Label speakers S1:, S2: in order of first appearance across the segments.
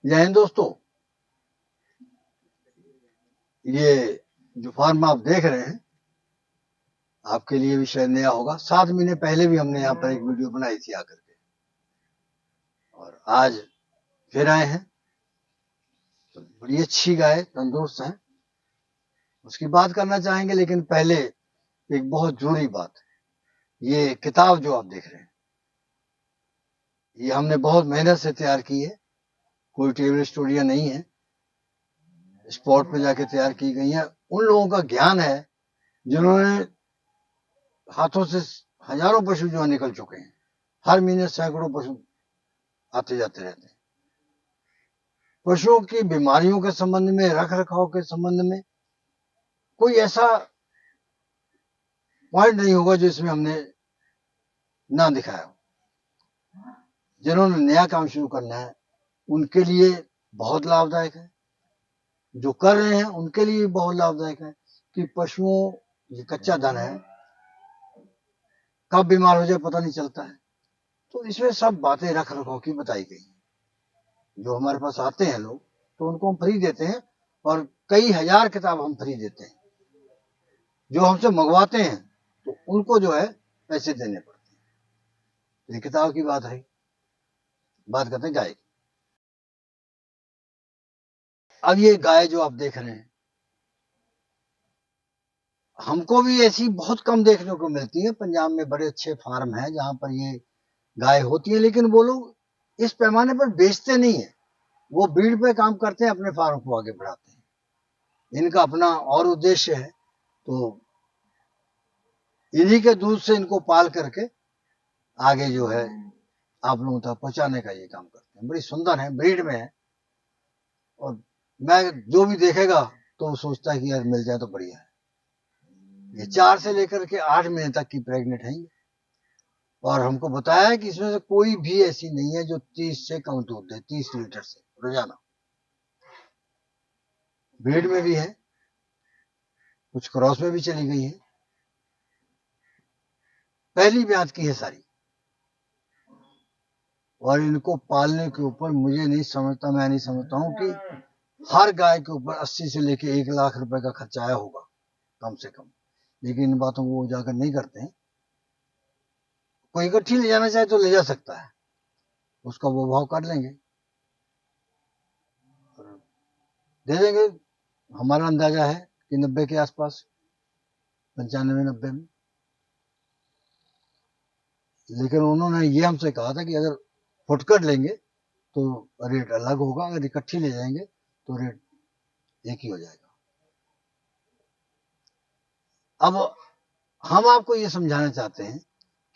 S1: जय हिंद दोस्तों। ये जो फार्म आप देख रहे हैं आपके लिए भी शायद नया होगा। 7 महीने पहले भी हमने यहाँ पर एक वीडियो बनाई थी आकर के, और आज फिर आए हैं। तो बड़ी अच्छी गाय तंदुरुस्त है, उसकी बात करना चाहेंगे। लेकिन पहले एक बहुत जरूरी बात, ये किताब जो आप देख रहे हैं ये हमने बहुत मेहनत से तैयार की है। कोई टेबल स्टोरियां नहीं है, स्पॉट पे जाके तैयार की गई है। उन लोगों का ज्ञान है जिन्होंने हाथों से हजारों पशु जो निकल चुके हैं। हर महीने सैकड़ों पशु आते जाते रहते हैं। पशुओं की बीमारियों के संबंध में, रख रखाव के संबंध में कोई ऐसा पॉइंट नहीं होगा जो इसमें हमने ना दिखाया हो। जिन्होंने नया काम शुरू करना है उनके लिए बहुत लाभदायक है, जो कर रहे हैं उनके लिए बहुत लाभदायक है कि पशुओं ये कच्चा धन है, कब बीमार हो जाए पता नहीं चलता है। तो इसमें सब बातें रख रखाव की बताई गई है। जो हमारे पास आते हैं लोग तो उनको हम फ्री देते हैं, और कई हजार किताब हम फ्री देते हैं। जो हमसे मंगवाते हैं तो उनको जो है पैसे देने पड़ते हैं। ये किताब की बात है। बात करते हैं गाय की। अब ये गाय जो आप देख रहे हैं, हमको भी ऐसी बहुत कम देखने को मिलती है। पंजाब में बड़े अच्छे फार्म हैं जहां पर ये गाय होती है, लेकिन वो लोग इस पैमाने पर बेचते नहीं है। वो ब्रीड पे काम करते हैं, अपने फार्म को आगे बढ़ाते हैं। इनका अपना और उद्देश्य है, तो इन्हीं के दूध से इनको पाल करके आगे जो है आप लोगों तक पहुंचाने का ये काम करते हैं। बड़ी सुंदर है, ब्रीड में है, और मैं जो भी देखेगा तो वो सोचता है कि यार मिल जाए तो बढ़िया है। ये 4 से लेकर के 8 महीने तक की प्रेग्नेंट है, और हमको बताया है कि इसमें से कोई भी ऐसी नहीं है जो 30 से कम दूध दे, 30 लीटर से रोजाना। ब्रीड में भी है, कुछ क्रॉस में भी चली गई है। पहली ब्यात की है सारी, और इनको पालने के ऊपर मैं नहीं समझता हूँ कि हर गाय के ऊपर 80 से लेके 1 लाख रुपए का खर्चा आया होगा कम से कम। लेकिन इन बातों को उजागर नहीं करते हैं। कोई इकट्ठी ले जाना चाहे तो ले जा सकता है, उसका वो भाव कर लेंगे, दे देंगे। हमारा अंदाजा है कि 90 के आसपास, 95-90 में। लेकिन उन्होंने ये हमसे कहा था कि अगर फुटकर लेंगे तो रेट अलग होगा, अगर इकट्ठी ले जाएंगे तो रेट एक ही हो जाएगा। अब हम आपको ये समझाना चाहते हैं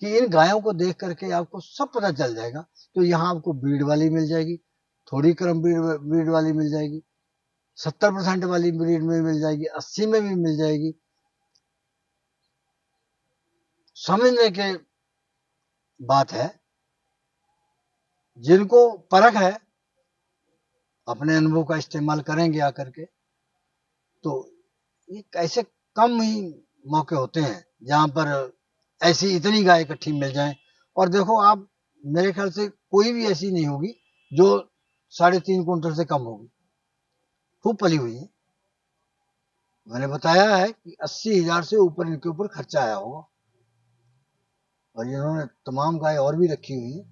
S1: कि इन गायों को देख करके आपको सब पता चल जाएगा। तो यहाँ आपको ब्रीड वाली मिल जाएगी, थोड़ी कम ब्रीड वाली मिल जाएगी, 70% वाली ब्रीड में मिल जाएगी, 80 में भी मिल जाएगी। समझने के बात है, जिनको परख है अपने अनुभव का इस्तेमाल करेंगे आकर के। तो ये ऐसे कम ही मौके होते हैं जहां पर ऐसी इतनी गाय इकट्ठी मिल जाए। और देखो आप, मेरे ख्याल से कोई भी ऐसी नहीं होगी जो 3.5 कुंटल से कम होगी, खूब पली हुई है। मैंने बताया है कि 80,000 से ऊपर इनके ऊपर खर्चा आया होगा, और इन्होंने तमाम गाय और भी रखी हुई है,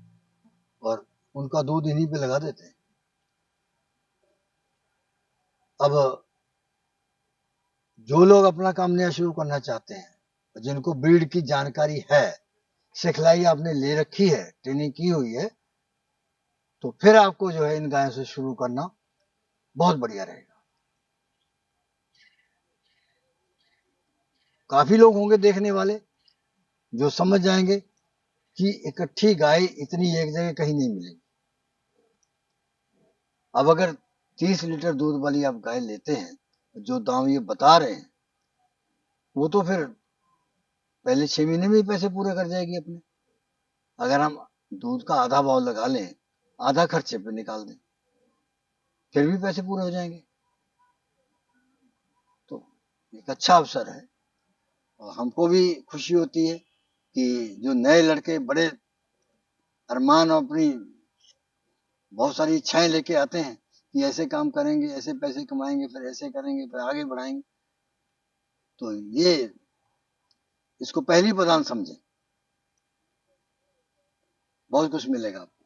S1: और उनका दूध इन्हीं पे लगा देते हैं। अब जो लोग अपना काम नया शुरू करना चाहते हैं, जिनको ब्रीड की जानकारी है, सिखलाई आपने ले रखी है, ट्रेनिंग की हुई है, तो फिर आपको जो है इन गायों से शुरू करना बहुत बढ़िया रहेगा। काफी लोग होंगे देखने वाले जो समझ जाएंगे कि इकट्ठी गाय इतनी एक जगह कहीं नहीं मिलेगी। अब अगर 30 लीटर दूध वाली आप गाय लेते हैं, जो दाम ये बता रहे हैं, वो तो फिर पहले 6 महीने में ही पैसे पूरे कर जाएगी अपने। अगर हम दूध का आधा भाव लगा लें, आधा खर्चे पे निकाल दें, फिर भी पैसे पूरे हो जाएंगे। तो एक अच्छा अवसर है, और हमको भी खुशी होती है कि जो नए लड़के बड़े अरमान और अपनी बहुत सारी इच्छाएं लेके आते हैं, कि ऐसे काम करेंगे, ऐसे पैसे कमाएंगे, फिर ऐसे करेंगे, फिर आगे बढ़ाएंगे। तो ये इसको पहली प्रधान समझें, बहुत कुछ मिलेगा आपको।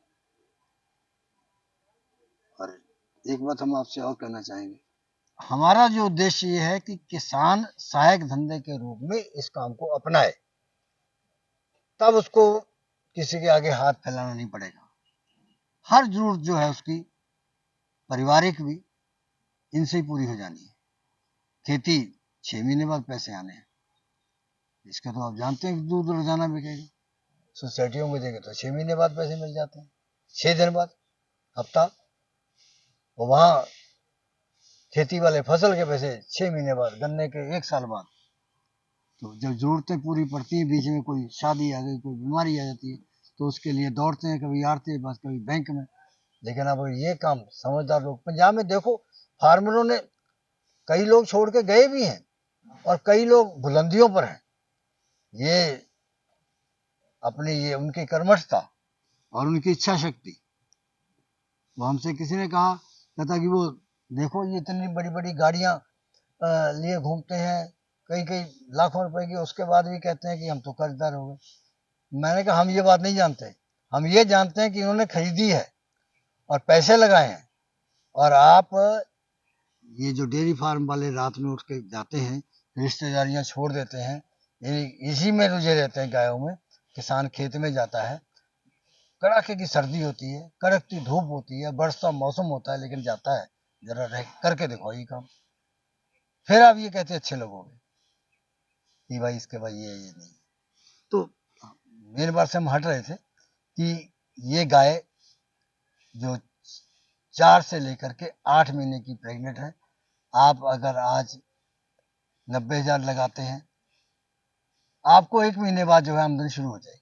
S1: और एक बात हम आपसे और कहना चाहेंगे, हमारा जो उद्देश्य ये है कि किसान सहायक धंधे के रूप में इस काम को अपनाए, तब उसको किसी के आगे हाथ फैलाना नहीं पड़ेगा। हर जरूरत जो है उसकी पारिवारिक भी इनसे ही पूरी हो जानी है। खेती 6 महीने बाद पैसे आने हैं, इसका तो आप जानते हैं कि दूध रोजाना बिकेगा। सोसाइटियों में देंगे तो 6 महीने बाद पैसे मिल जाते हैं, 6 दिन बाद, हफ्ता। और वहां खेती वाले फसल के पैसे 6 महीने बाद, गन्ने के 1 साल बाद। तो जब जरूरतें पूरी पड़ती हैं, बीच में कोई शादी आ गई, कोई बीमारी आ जाती है, तो उसके लिए दौड़ते हैं, कभी आरती के पास, कभी बैंक में। लेकिन अब ये काम समझदार लोग, पंजाब में देखो, फार्मरों ने, कई लोग छोड़ के गए भी हैं और कई लोग बुलंदियों पर हैं। ये अपनी ये उनकी कर्मठता और उनकी इच्छा शक्ति। वो हमसे किसी ने कहा, कहता कि वो देखो ये इतनी बड़ी बड़ी गाड़ियां लिए घूमते हैं, कई कई लाखों रुपए की, उसके बाद भी कहते हैं कि हम तो कर्जदार हो गए। मैंने कहा हम ये बात नहीं जानते, हम ये जानते हैं कि इन्होंने खरीदी है और पैसे लगाए हैं। और आप ये जो डेयरी फार्म वाले रात में उठ के जाते हैं, रिश्तेदारियां छोड़ देते हैं, इसी में रुझे रहते हैं गायों में। किसान खेत में जाता है, कड़ाके की सर्दी होती है, कड़कती धूप होती है, बरसता मौसम होता है, लेकिन जाता है। जरा रह करके देखो ये काम, फिर आप ये कहते अच्छे लोग हो गए कि भाई इसके भाई ये नहीं। तो मेन बात से हम हट रहे थे कि ये गाय जो 4 से लेकर के 8 महीने की प्रेग्नेंट है, आप अगर आज 90,000 लगाते हैं, आपको 1 महीने बाद जो है आमदनी शुरू हो जाएगी।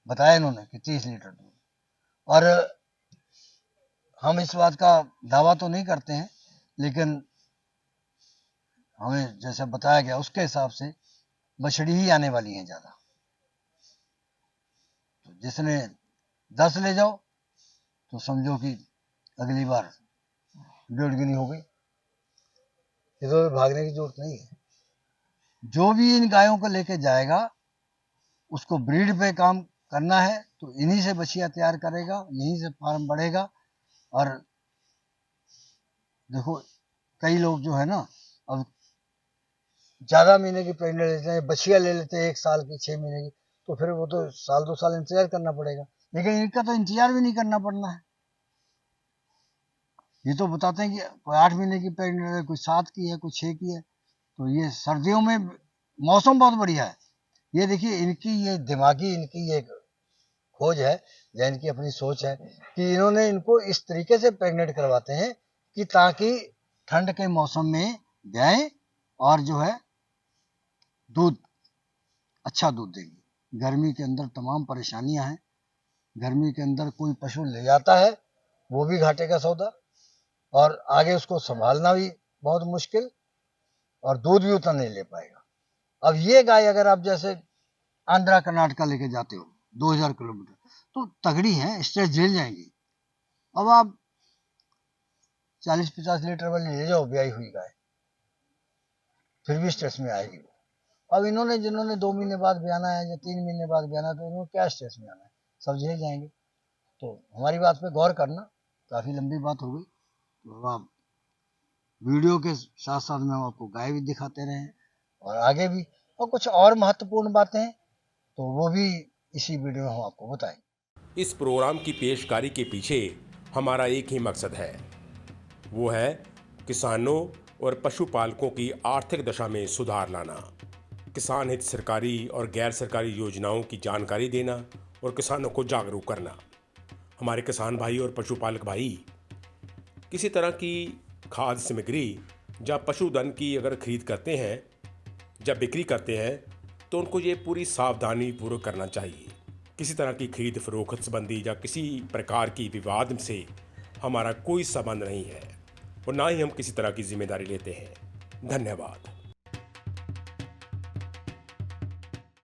S1: बताया इन्होंने कि 30 लीटर दूध। और हम इस बात का दावा तो नहीं करते हैं, लेकिन हमें जैसा बताया गया उसके हिसाब से बछड़ी ही आने वाली है ज्यादा। तो जिसने 10 ले जाओ तो समझो कि अगली बार 1.5 गुनी हो गई, इधर भागने की जरूरत नहीं है। जो भी इन गायों को लेके जाएगा, उसको ब्रीड पे काम करना है, तो इन्हीं से बछिया तैयार करेगा, यहीं से फार्म बढ़ेगा। और देखो कई लोग जो है ना, अब ज्यादा महीने की प्रेग्नेंट लेते हैं, बछिया ले लेते हैं 1 साल की, 6 महीने की, तो फिर वो तो 1-2 साल इंतजार करना पड़ेगा। लेकिन इनका तो इंतजार भी नहीं करना पड़ना है। ये तो बताते हैं कि कोई 8 महीने की प्रेग्नेंट है, कोई 7 की है, कोई 6 की है। तो ये सर्दियों में मौसम बहुत बढ़िया है। ये देखिए इनकी ये दिमागी इनकी ये खोज है, या इनकी अपनी सोच है कि इन्होंने इनको इस तरीके से प्रेग्नेंट करवाते हैं कि ताकि ठंड के मौसम में जाए और जो है दूध, अच्छा दूध देगी। गर्मी के अंदर तमाम परेशानियां हैं। गर्मी के अंदर कोई पशु ले जाता है, वो भी घाटे का सौदा, और आगे उसको संभालना भी बहुत मुश्किल, और दूध भी उतना नहीं ले पाएगा। अब ये गाय अगर आप जैसे आंध्रा कर्नाटका लेके जाते हो 2000 किलोमीटर, तो तगड़ी है, स्ट्रेस झेल जाएंगी। अब आप 40-50 लीटर वाली ले जाओ ब्याई हुई गाय, फिर भी स्ट्रेस में आएगी। अब इन्होंने जिन्होंने 2 महीने बाद ब्याना है या 3 महीने बाद ब्याना है, तो इन्होंने क्या स्ट्रेस में आना है, सब झेल जाएंगे। तो हमारी बात पे गौर करना। काफी लंबी बात हो गई, तो आप वीडियो के साथ साथ में हम आपको गाय भी दिखाते रहे और आगे भी, और कुछ और महत्वपूर्ण बातें तो वो भी इसी वीडियो में हम आपको बताएंगे।
S2: इस प्रोग्राम की पेशकारी के पीछे हमारा एक ही मकसद है, वो है किसानों और पशुपालकों की आर्थिक दशा में सुधार लाना, किसान हित सरकारी और गैर सरकारी योजनाओं की जानकारी देना और किसानों को जागरूक करना। हमारे किसान भाई और पशुपालक भाई किसी तरह की खाद्य सामग्री या पशुधन की अगर खरीद करते हैं, जब बिक्री करते हैं, तो उनको ये पूरी सावधानी पूर्वक करना चाहिए। किसी तरह की खरीद फरोख्त संबंधी या किसी प्रकार की विवाद से हमारा कोई संबंध नहीं है और ना ही हम किसी तरह की जिम्मेदारी लेते हैं। धन्यवाद।